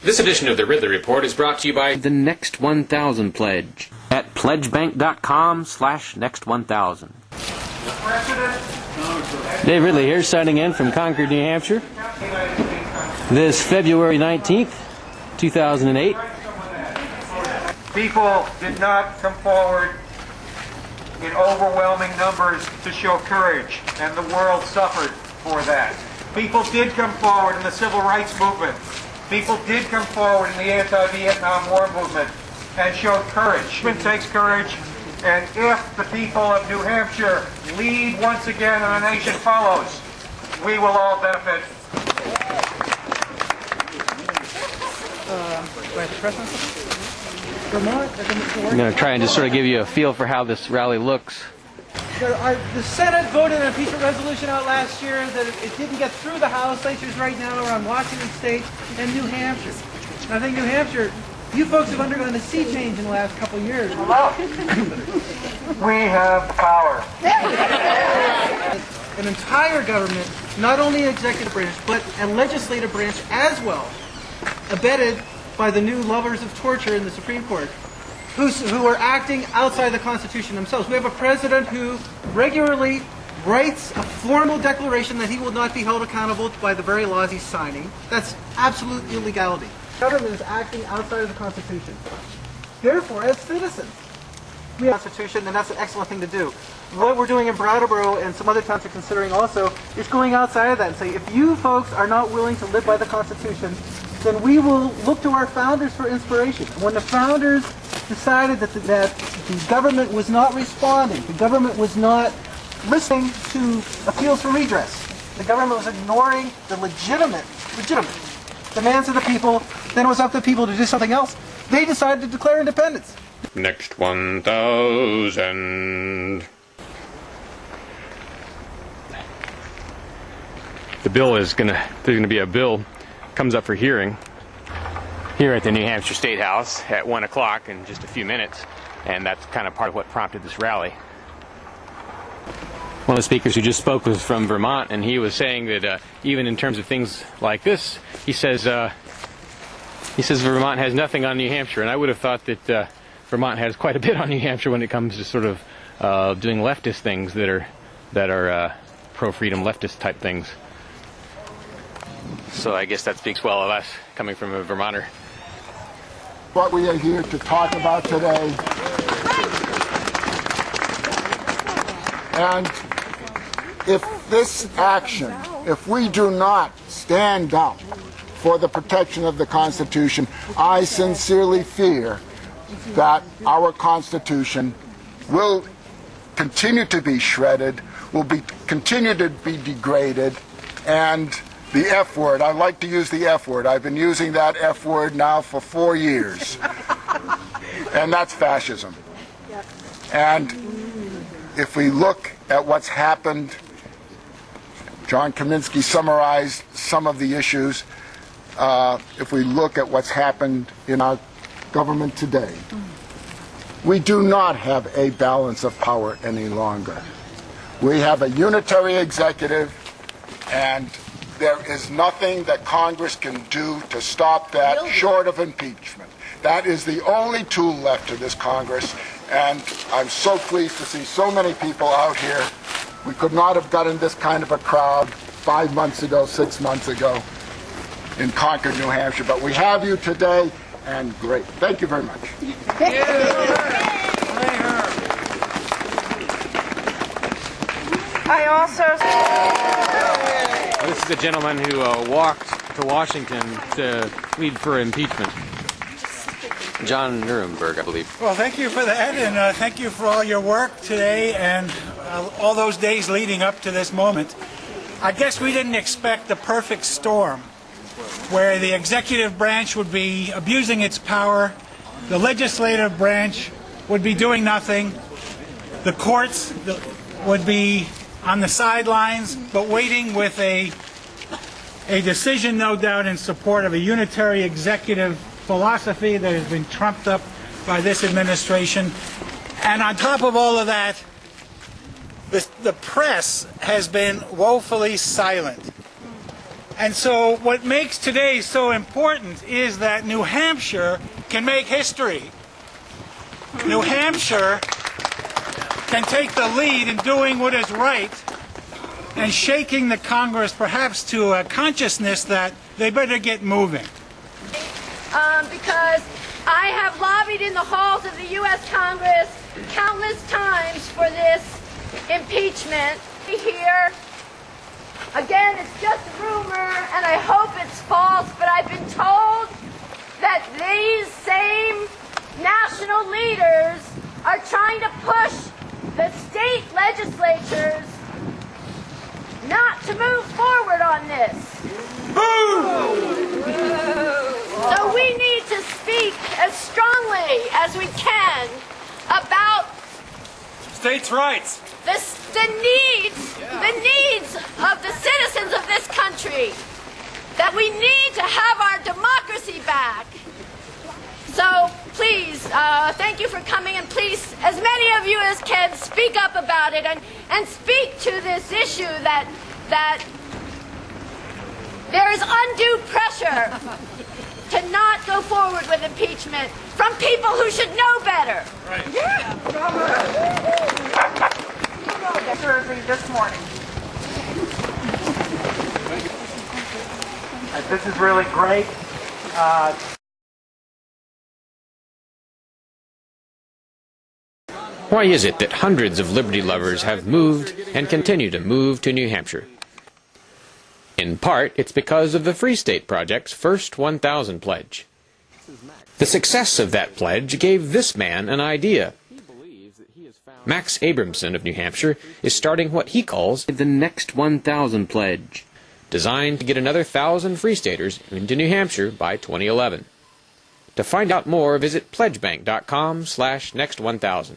This edition of the Ridley Report is brought to you by the Next 1000 Pledge at pledgebank.com/next1000. Dave Ridley here, signing in from Concord, New Hampshire. This February 19th, 2008. People did not come forward in overwhelming numbers to show courage, and the world suffered for that. People did come forward in the civil rights movement. People did come forward in the anti-Vietnam War movement and showed courage. It takes courage, and if the people of New Hampshire lead once again and the nation follows, we will all benefit. I'm going to try and just sort of give you a feel for how this rally looks. The Senate voted an impeachment resolution out last year that it didn't get through the House. Legislatures right now are on Washington State and New Hampshire. And I think New Hampshire, you folks have undergone a sea change in the last couple of years. We have power. An entire government, not only an executive branch, but a legislative branch as well, abetted by the new lovers of torture in the Supreme Court, who are acting outside the Constitution themselves. We have a president who regularly writes a formal declaration that he will not be held accountable by the very laws he's signing. That's absolute illegality. The government is acting outside of the Constitution. Therefore, as citizens, we have a Constitution, and that's an excellent thing to do. What we're doing in Brattleboro and some other towns are considering also is going outside of that and say, if you folks are not willing to live by the Constitution, then we will look to our founders for inspiration. When the founders decided that the government was not responding, the government was not listening to appeals for redress, the government was ignoring the legitimate demands of the people, then it was up to the people to do something else. They decided to declare independence. Next 1000. The bill is there's going to be a bill comes up for hearing here at the New Hampshire State House at 1 o'clock in just a few minutes, and that's kind of part of what prompted this rally. One of the speakers who just spoke was from Vermont, and he was saying that even in terms of things like this, he says Vermont has nothing on New Hampshire, and I would have thought that Vermont has quite a bit on New Hampshire when it comes to sort of doing leftist things that are pro-freedom leftist type things. So I guess that speaks well of us, coming from a Vermonter. What we are here to talk about today, and if this action, if we do not stand up for the protection of the Constitution, I sincerely fear that our Constitution will continue to be shredded, will continue to be degraded, and the F word, I like to use the F word. I've been using that F word now for 4 years. And that's fascism. And if we look at what's happened, John Kaminsky summarized some of the issues. If we look at what's happened in our government today, we do not have a balance of power any longer. We have a unitary executive, and there is nothing that Congress can do to stop that short of impeachment. That is the only tool left to this Congress, and I'm so pleased to see so many people out here. We could not have gotten this kind of a crowd 5 months ago, 6 months ago in Concord, New Hampshire, but we have you today, and great. Thank you very much. I also... This is a gentleman who walked to Washington to plead for impeachment. John Nuremberg, I believe. Well, thank you for that, and thank you for all your work today and all those days leading up to this moment. I guess we didn't expect the perfect storm where the executive branch would be abusing its power, the legislative branch would be doing nothing, the courts would be on the sidelines, but waiting with a decision, no doubt, in support of a unitary executive philosophy that has been trumped up by this administration. And on top of all of that, the press has been woefully silent. And so what makes today so important is that New Hampshire can make history. New Hampshire can take the lead in doing what is right and shaking the Congress perhaps to a consciousness that they better get moving. Because I have lobbied in the halls of the U.S. Congress countless times for this impeachment. Here, again, it's just a rumor, and I hope it's false, but I've been told that these same national leaders are trying to push the state legislatures not to move forward on this. So we need to speak as strongly as we can about States' rights. the needs of the citizens of this country, that we need to have our democracy back. So please, thank you for coming, and please, as many of you as can, speak up about it and speak to this issue that there is undue pressure to not go forward with impeachment from people who should know better. Right. Yeah. Jersey this morning. This is really great. Why is it that hundreds of liberty lovers have moved and continue to move to New Hampshire? In part, it's because of the Free State Project's First 1,000 pledge. The success of that pledge gave this man an idea. Max Abramson of New Hampshire is starting what he calls the Next 1,000 Pledge, designed to get another 1,000 Free Staters into New Hampshire by 2011. To find out more, visit pledgebank.com/next1000.